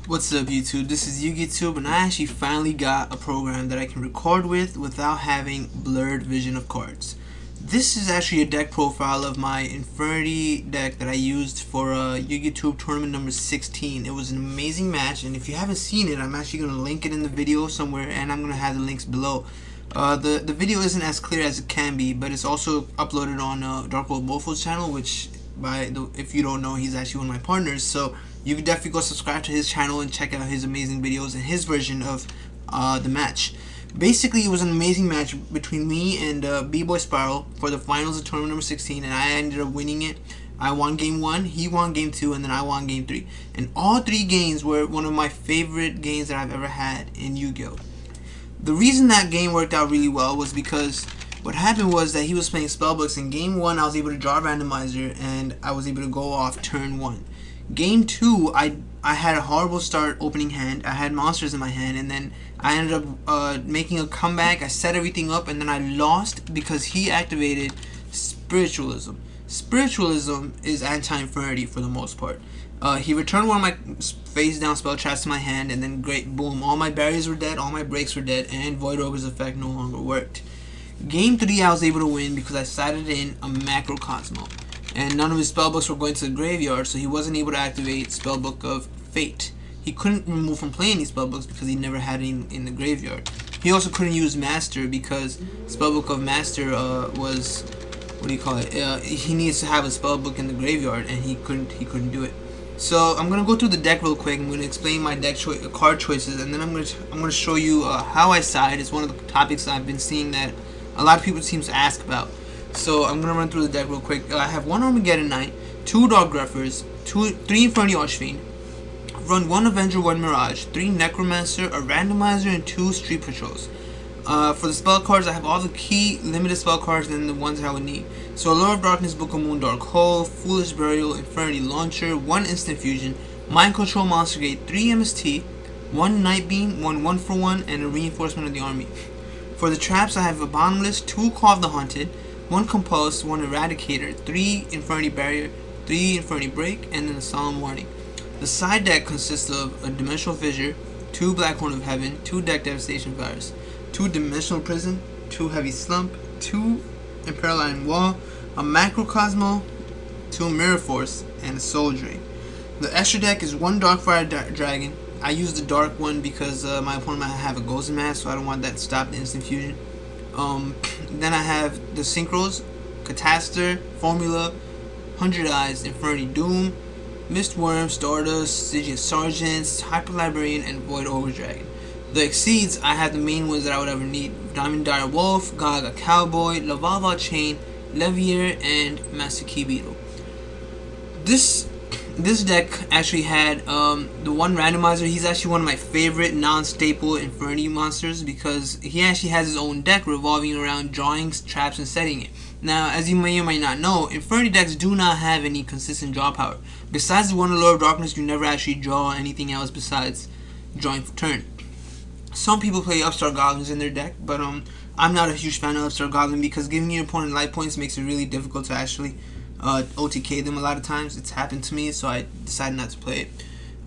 What's up, YouTube? This is YugiohTube, and I actually finally got a program that I can record with without having blurred vision of cards. This is actually a deck profile of my Infernity deck that I used for YugiohTube tournament number 16. It was an amazing match, and if you haven't seen it, I'm actually going to link it in the video somewhere, and I'm going to have the links below. The video isn't as clear as it can be, but it's also uploaded on Dark World Mofo's channel, which if you don't know, he's actually one of my partners, so you can definitely go subscribe to his channel and check out his amazing videos and his version of the match. Basically, it was an amazing match between me and B-Boy Spiral for the finals of tournament number 16, and I ended up winning it. I won game 1, he won game 2, and then I won game 3. And all 3 games were one of my favorite games that I've ever had in Yu-Gi-Oh! The reason that game worked out really well was because what happened was that he was playing spellbooks. In game 1, I was able to draw a randomizer, and I was able to go off turn 1. Game 2, I had a horrible start opening hand. I had monsters in my hand, and then I ended up making a comeback. I set everything up, and then I lost because he activated Spiritualism. Spiritualism is anti-Infernity for the most part. He returned one of my face down spell traps to my hand, and then great, boom, all my barriers were dead, all my breaks were dead, and Void Ogre's effect no longer worked. Game 3, I was able to win because I sided in a Macrocosmo, and none of his spellbooks were going to the graveyard, so he wasn't able to activate Spellbook of Fate. He couldn't remove from playing these spellbooks because he never had it in the graveyard. He also couldn't use Master because Spellbook of Master was, what do you call it? He needs to have a spellbook in the graveyard, and he couldn't do it. So I'm gonna go through the deck real quick. I'm gonna explain my deck card choices, and then I'm gonna show you how I side. It's one of the topics I've been seeing that a lot of people seem to ask about. So I'm gonna run through the deck real quick. I have 1 Armageddon Knight, 2 Dark Greffers, 3 Infernity Archfiend, run 1 Avenger, 1 Mirage, 3 Necromancer, a Randomizer, and 2 Street Patrols. For the spell cards, I have all the key limited spell cards and the ones that I would need. So Allure of Darkness, Book of Moon, Dark Hole, Foolish Burial, Infernity Launcher, 1 Instant Fusion, Mind Control, Monster Gate, 3 MST, 1 Night Beam, 1 1-for-1, and a Reinforcement of the Army. For the traps, I have a Bottomless, 2 Call of the Haunted, 1 Compulse, 1 Eradicator, 3 Infernity Barrier, 3 Infernity Break, and then a Solemn Warning. The side deck consists of a Dimensional Fissure, 2 Black Horn of Heaven, 2 Deck Devastation Virus, 2 Dimensional Prison, 2 Heavy Slump, 2 Imperial Wall, a Macrocosmo, 2 Mirror Force, and a Soul Drain. The extra deck is 1 Darkfire Dragon. I use the dark one because my opponent might have a Golden Mask, so I don't want that to stop the instant fusion. Then I have the Synchros, Catastor, Formula, 100 Eyes, Infernity Doom, Mistworm, Stardust, Stygian Sergeants, Hyper Librarian, and Void Ogre Dragon. The Exceeds, I have the main ones that I would ever need: Diamond Dire Wolf, Gaga Cowboy, Lavalva Chain, Levier, and Master Key Beetle. This deck actually had the 1 Randomizer. He's actually one of my favorite non-staple Infernity monsters because he actually has his own deck revolving around drawing traps and setting it. Now, as you may or may not know, Infernity decks do not have any consistent draw power. Besides the 1 Allure of Darkness, you never actually draw anything else besides drawing for turn. Some people play Upstart Goblins in their deck, but I'm not a huge fan of Upstart Goblin because giving your opponent life points makes it really difficult to actually OTK them a lot of times. It's happened to me, so I decided not to play it.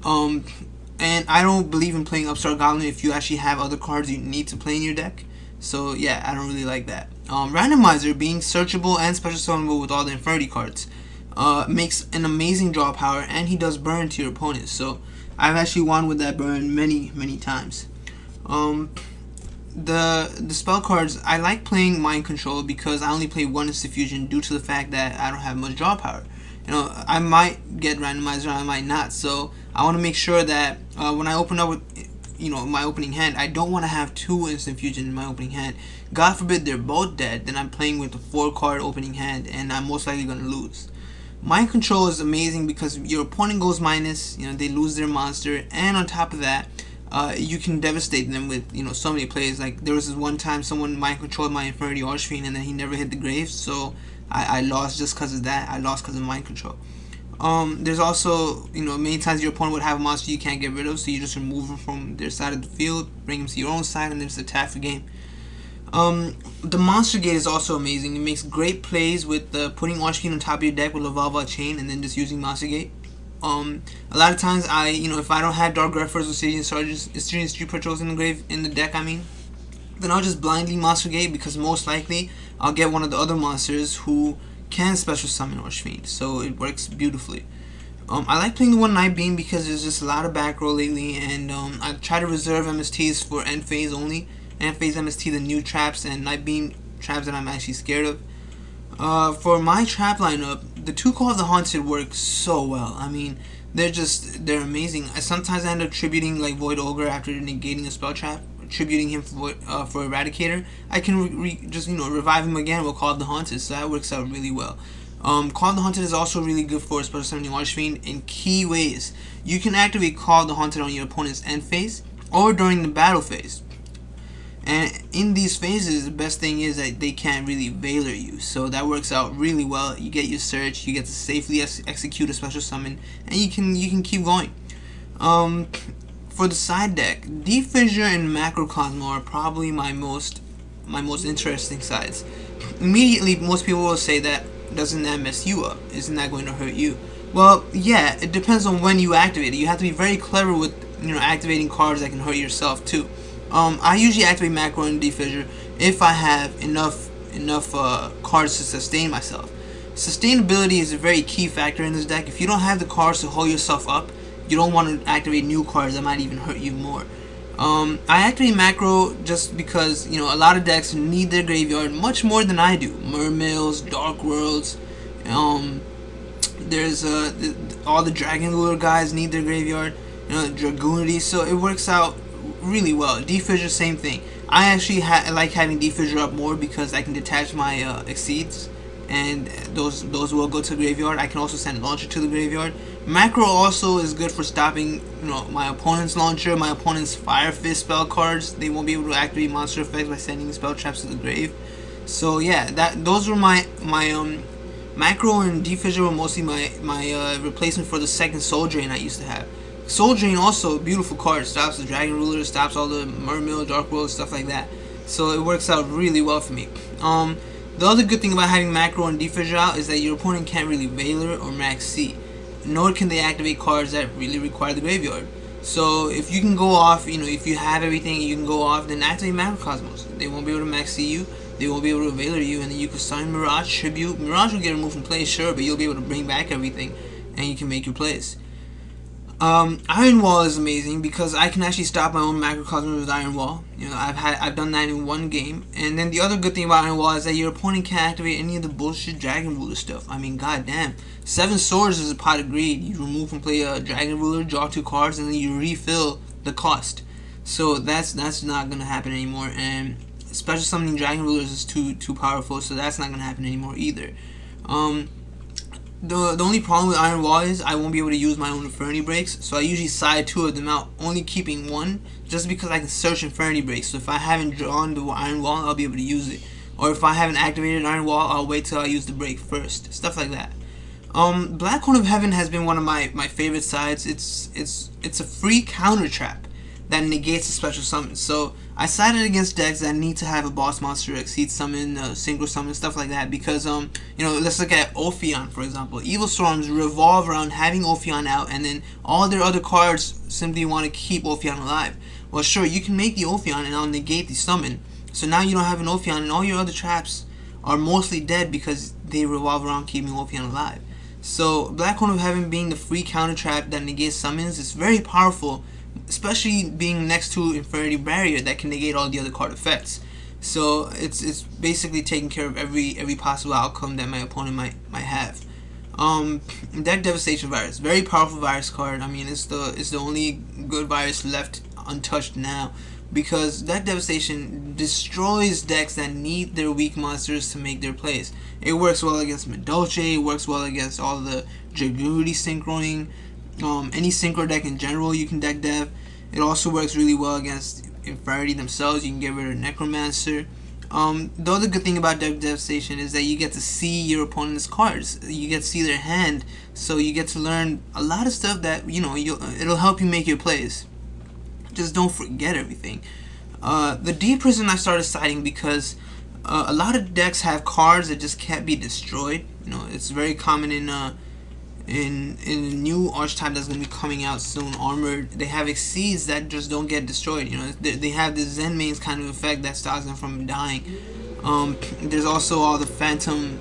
And I don't believe in playing Upstart Goblin if you actually have other cards you need to play in your deck. So yeah, I don't really like that. Randomizer, being searchable and special summonable with all the Infernity cards, makes an amazing draw power, and he does burn to your opponent. So I've actually won with that burn many times. The spell cards, I like playing Mind Control because I only play 1 Instant Fusion due to the fact that I don't have much draw power. You know, I might get Randomizer, I might not, so I want to make sure that when I open up with, my opening hand, I don't want to have 2 Instant Fusion in my opening hand. God forbid they're both dead, then I'm playing with a 4-card opening hand, and I'm most likely going to lose. Mind Control is amazing because your opponent goes minus, they lose their monster, and on top of that, you can devastate them with so many plays. Like there was this one time someone mind controlled my Infernity Archfiend and then he never hit the grave, so I lost just because of that. I lost because of mind control. There's also many times your opponent would have a monster you can't get rid of, so you just remove them from their side of the field, bring them to your own side, and then just attack the game. The Monster Gate is also amazing. It makes great plays with putting Archfiend on top of your deck with Lavalva Chain and then just using Monster Gate. A lot of times if I don't have Dark Greffers or Stygian Street Patrols in the deck, then I'll just blindly monster gate, because most likely I'll get one of the other monsters who can special summon Archfiend, so it works beautifully. I like playing the one Night Beam because there's just a lot of back row lately, and I try to reserve MSTs for end phase only. End phase MST, the new traps and Night Beam traps that I'm actually scared of. For my trap lineup, the 2 Call of the Haunted work so well. I mean, they're amazing. Sometimes I end up tributing like Void Ogre after negating a spell trap, tributing him for Eradicator. I can just revive him again with Call of the Haunted, so that works out really well. Call of the Haunted is also really good for special summoning Archfiend in key ways. You can activate Call of the Haunted on your opponent's end phase or during the battle phase. And in these phases, the best thing is that they can't really Veiler you, so that works out really well. You get your search, you get to safely execute a special summon, and you can keep going. For the side deck, Deep Fissure and Macrocosmo are probably my most interesting sides. Immediately, most people will say that, doesn't that mess you up? Isn't that going to hurt you? Well, yeah, it depends on when you activate it. You have to be very clever with activating cards that can hurt yourself too. I usually activate Macro and Deep Fissure if I have enough cards to sustain myself. Sustainability is a very key factor in this deck. If you don't have the cards to hold yourself up, you don't want to activate new cards that might even hurt you more. I activate Macro just because a lot of decks need their graveyard much more than I do. Mermills, Dark Worlds, there's all the Dragon Ruler guys need their graveyard, Dragoonity, so it works out really well. Deep Fissure, same thing. I actually like having Deep Fissure up more because I can detach my Exceeds, and those will go to the graveyard. I can also send Launcher to the graveyard. Macro also is good for stopping my opponent's Launcher, my opponent's Fire Fist spell cards. They won't be able to activate monster effects by sending spell traps to the grave. So yeah, those were my Macro and Deep Fissure were mostly my replacement for the second Soul Drain I used to have. Soul Drain also, beautiful card, stops the Dragon Ruler, stops all the Mermill, Dark World, stuff like that. So it works out really well for me. The other good thing about having Macro and Deep Fissure out is that your opponent can't really Veiler or Max C, nor can they activate cards that really require the graveyard. So if you can go off, if you have everything you can go off, then activate Macrocosmos. They won't be able to Max C you, they won't be able to Veiler you, and then you can summon Mirage, Tribute. Mirage will get removed from play, sure, but you'll be able to bring back everything, and you can make your plays. Iron Wall is amazing because I can actually stop my own Macrocosmos with Iron Wall. I've done that in one game. And then the other good thing about Iron Wall is that your opponent can't activate any of the bullshit Dragon Ruler stuff. I mean, goddamn. 7 Swords is a pot of greed. You remove and play a Dragon Ruler, draw 2 cards, and then you refill the cost. So that's not gonna happen anymore. And special summoning Dragon Rulers is too powerful, so that's not gonna happen anymore either. The only problem with Iron Wall is I won't be able to use my own Infernity Breaks, so I usually side 2 of them out, only keeping 1, just because I can search Infernity Breaks. So if I haven't drawn the Iron Wall, I'll be able to use it. Or if I haven't activated Iron Wall, I'll wait till I use the break first. Stuff like that. Black Horn of Heaven has been one of my favorite sides. It's a free counter trap that negates a special summon. So I sided against decks that need to have a boss monster, Exceed Summon, Synchro Summon, stuff like that. Because let's look at Ophion, for example. Evil Storms revolve around having Ophion out, and then all their other cards simply want to keep Ophion alive. Well, sure, you can make the Ophion and I'll negate the summon. So now you don't have an Ophion, and all your other traps are mostly dead because they revolve around keeping Ophion alive. So Black Horn of Heaven being the free counter trap that negates summons is very powerful, especially being next to Infernity Barrier that can negate all the other card effects. So it's basically taking care of every possible outcome that my opponent might have. Deck Devastation Virus, very powerful virus card. I mean, it's the only good virus left untouched now, because Deck Devastation destroys decks that need their weak monsters to make their plays. It works well against Medolce, it works well against all the Dragoonity synchroing, any synchro deck in general you can deck dev. It also works really well against Infernity themselves. You can get rid of Necromancer. The other good thing about Deck Devastation is that you get to see your opponent's cards. You get to see their hand, so you get to learn a lot of stuff that it'll help you make your plays. Just don't forget everything. The Deep Prison I started siding because a lot of decks have cards that just can't be destroyed. It's very common in in a new archetype that's going to be coming out soon, Armored, they have exceeds that just don't get destroyed. You know, they have this Zen mains kind of effect that stops them from dying. There's also all the Phantom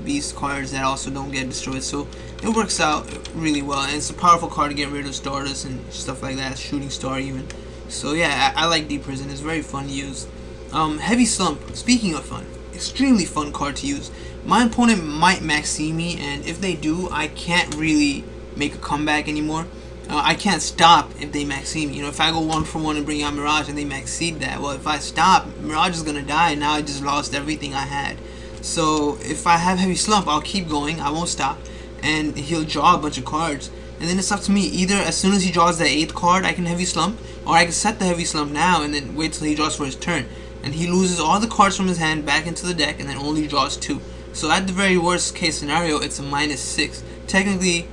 Beast cards that also don't get destroyed, so it works out really well, and it's a powerful card to get rid of Stardust and stuff like that, Shooting Star even. So yeah, I like Deep Prison. It's very fun to use. Heavy Slump, speaking of fun, extremely fun card to use. My opponent might maxi me, and if they do, I can't really make a comeback anymore. I can't stop if they maxi me. You know, if I go 1-for-1 and bring out Mirage and they maxi that, well, if I stop, Mirage is gonna die, and now I just lost everything I had. So if I have Heavy Slump, I'll keep going, I won't stop, and he'll draw a bunch of cards. And then it's up to me. Either as soon as he draws the 8th card, I can Heavy Slump, or I can set the Heavy Slump now and then wait till he draws for his turn. And he loses all the cards from his hand back into the deck and then only draws 2. So at the very worst case scenario, it's a -6. Technically,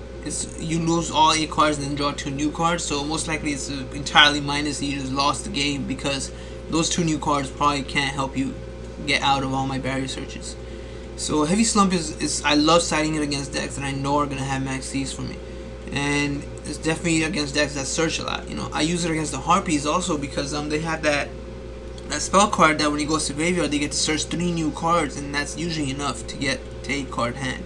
you lose all 8 cards and then draw 2 new cards, so most likely it's entirely minus, you just lost the game, because those 2 new cards probably can't help you get out of all my barrier searches. So Heavy Slump is I love siding it against decks that I know are going to have max Cs for me. And it's definitely against decks that search a lot. You know, I use it against the Harpies also because they have that spell card that when he goes to graveyard they get to search 3 new cards, and that's usually enough to get to 8 card hand.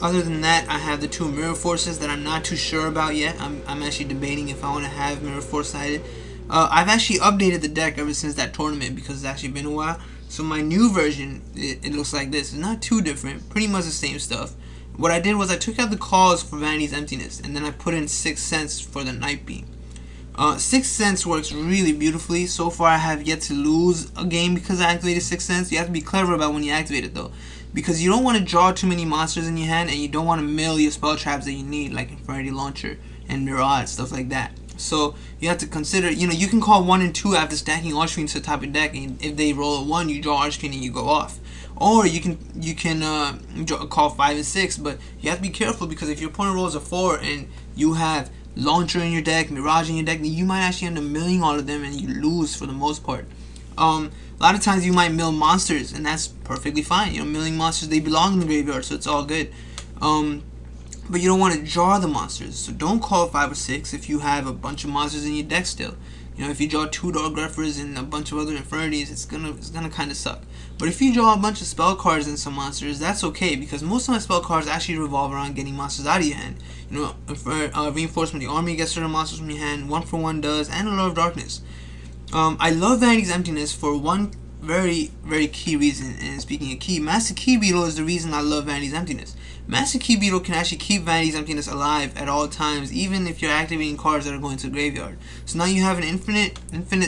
Other than that, I have the 2 Mirror Forces that I'm not too sure about yet. I'm actually debating if I want to have Mirror Force sided. I've actually updated the deck ever since that tournament because it's actually been a while. So my new version, it looks like this. It's not too different, pretty much the same stuff. What I did was I took out the calls for Vanity's Emptiness, and then I put in 6 cents for the Night Beam. 6 cents works really beautifully. So far I have yet to lose a game because I activated 6 cents. You have to be clever about when you activate it though, because you don't want to draw too many monsters in your hand, and you don't want to mill your spell traps that you need, like Infernity Launcher and Mirage, stuff like that. So you have to consider, you know, you can call 1 and 2 after stacking Archfiend to the top of your deck, and if they roll a 1, you draw Archfiend and you go off. Or you can call 5 and 6, but you have to be careful, because if your opponent rolls a 4 and you have Launcher in your deck, Mirage in your deck, then you might actually end up milling all of them and you lose for the most part. A lot of times you might mill monsters, and that's perfectly fine. You know, milling monsters, they belong in the graveyard, so it's all good. But you don't want to draw the monsters, so don't call 5 or 6 if you have a bunch of monsters in your deck still. You know, if you draw 2 Dark Greffers and a bunch of other Infernities, it's gonna kind of suck. But if you draw a bunch of spell cards and some monsters, that's okay, because most of my spell cards actually revolve around getting monsters out of your hand. You know, Reinforcement of the Army gets rid of monsters from your hand, 1-for-1 does, and a Lord of Darkness. I love Vanity's Emptiness for one very, very key reason, and speaking of key, Master Key Beetle is the reason I love Vanity's Emptiness. Master Key Beetle can actually keep Vanity's Emptiness alive at all times, even if you're activating cards that are going to the graveyard. So now you have an infinite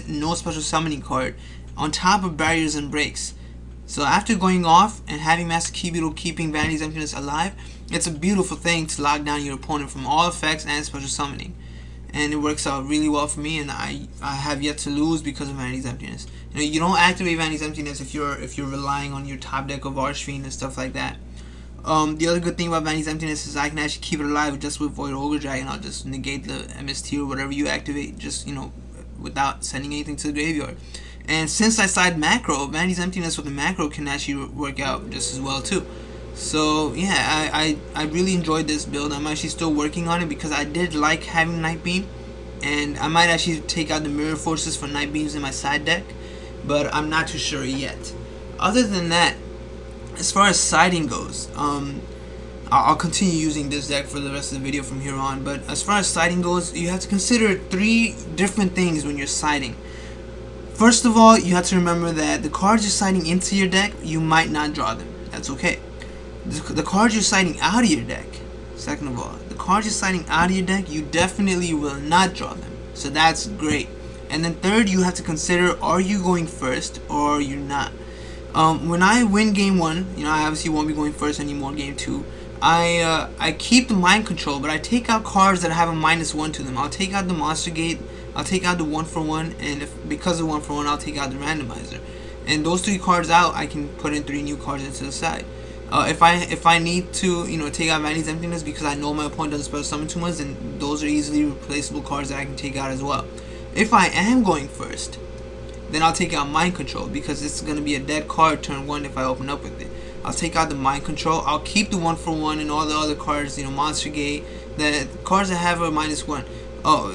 no special summoning card on top of barriers and breaks. So after going off and having Master Key Beetle keeping Vanity's Emptiness alive, it's a beautiful thing to lock down your opponent from all effects and special summoning. And it works out really well for me, and I have yet to lose because of Vanity's Emptiness. You know, you don't activate Vanity's Emptiness if you're relying on your top deck of Archfiend and stuff like that. The other good thing about Vanity's Emptiness is I can actually keep it alive just with Void Ogre Dragon. I'll just negate the MST or whatever you activate, just, you know, without sending anything to the graveyard. And since I side macro, Vanity's Emptiness with the macro can actually work out just as well too. So yeah, I really enjoyed this build. I'm actually still working on it because I did like having Night Beam, and I might actually take out the Mirror Forces for Night Beams in my side deck, but I'm not too sure yet. Other than that, as far as siding goes, I'll continue using this deck for the rest of the video from here on, but as far as siding goes, you have to consider 3 different things when you're siding. First of all, you have to remember that the cards you're siding into your deck, you might not draw them. That's okay. The cards you're siding out of your deck, second of all, the cards you're siding out of your deck, you definitely will not draw them. So that's great. And then third, you have to consider, are you going first or you're not? When I win game 1, you know, I obviously won't be going first anymore game 2. I keep the mind control, but I take out cards that have a -1 to them. I'll take out the Monster Gate, I'll take out the 1-for-1, and because of 1-for-1, I'll take out the Randomizer. And those 3 cards out, I can put in 3 new cards into the side. If I need to, you know, take out Vanity's Emptiness because I know my opponent doesn't special summon too much, then those are easily replaceable cards that I can take out as well. If I am going first, then I'll take out Mind Control because it's going to be a dead card turn 1 if I open up with it. I'll take out the Mind Control. I'll keep the 1-for-1 and all the other cards, you know, Monster Gate, the cards that have a -1. Oh,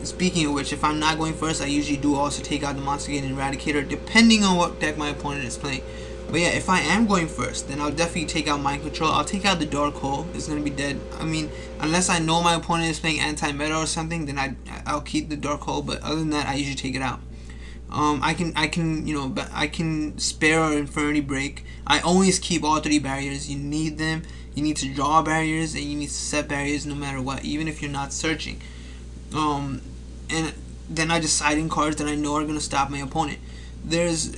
speaking of which, if I'm not going first, I usually do also take out the Monster Gate and Eradicator, depending on what deck my opponent is playing. But yeah, if I am going first, then I'll definitely take out Mind Control. I'll take out the Dark Hole. It's gonna be dead. I mean, unless I know my opponent is playing anti-meta or something, then I'll keep the Dark Hole. But other than that, I usually take it out. I can you know, I can spare an Infernity break. I always keep all 3 barriers. You need them. You need to draw barriers and you need to set barriers no matter what, even if you're not searching. And then I just side in cards that I know are gonna stop my opponent. There's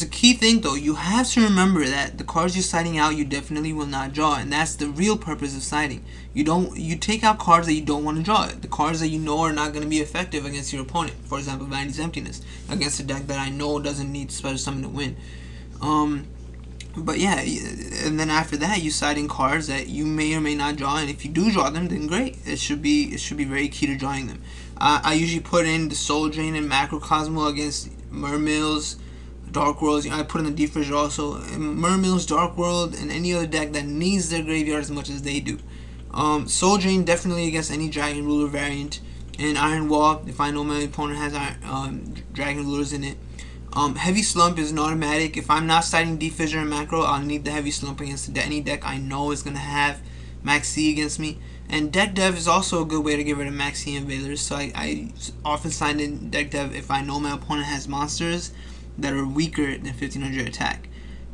a key thing though. You have to remember that the cards you're siding out, you definitely will not draw, and that's the real purpose of siding. You take out cards that you don't want to draw. The cards that you know are not going to be effective against your opponent. For example, Vanity's Emptiness against a deck that I know doesn't need Special Summon to win. But yeah, and then after that, you side in cards that you may or may not draw, and if you do draw them, then great. It should be very key to drawing them. I usually put in the Soul Drain and Macrocosmo against Mermills, Dark Worlds. I put in the Defrisher also. Mermills, Dark World, and any other deck that needs their graveyard as much as they do. Soul Drain definitely against any Dragon Ruler variant, and Iron Wall if I know my opponent has Dragon Rulers in it. Heavy Slump is an automatic. If I'm not siding Defisher and Macro, I'll need the Heavy Slump against any deck I know is going to have Max C against me. And Deck Dev is also a good way to get rid of Max C invaders. So I often side in Deck Dev if I know my opponent has monsters that are weaker than 1500 attack.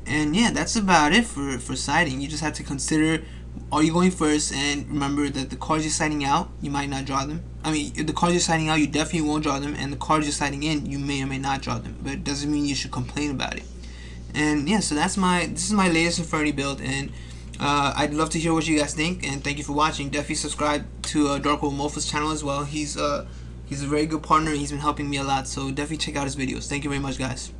And yeah, that's about it for siding. You just have to consider, are you going first, and remember that the cards you're siding out, you might not draw them. I mean, the cards you're siding out, you definitely won't draw them, and the cards you're siding in, you may or may not draw them. But it doesn't mean you should complain about it. And yeah, so this is my latest Infernity build, and I'd love to hear what you guys think, and thank you for watching. Definitely subscribe to Dark World Mofa's channel as well. He's a very good partner, and he's been helping me a lot, so definitely check out his videos. Thank you very much, guys.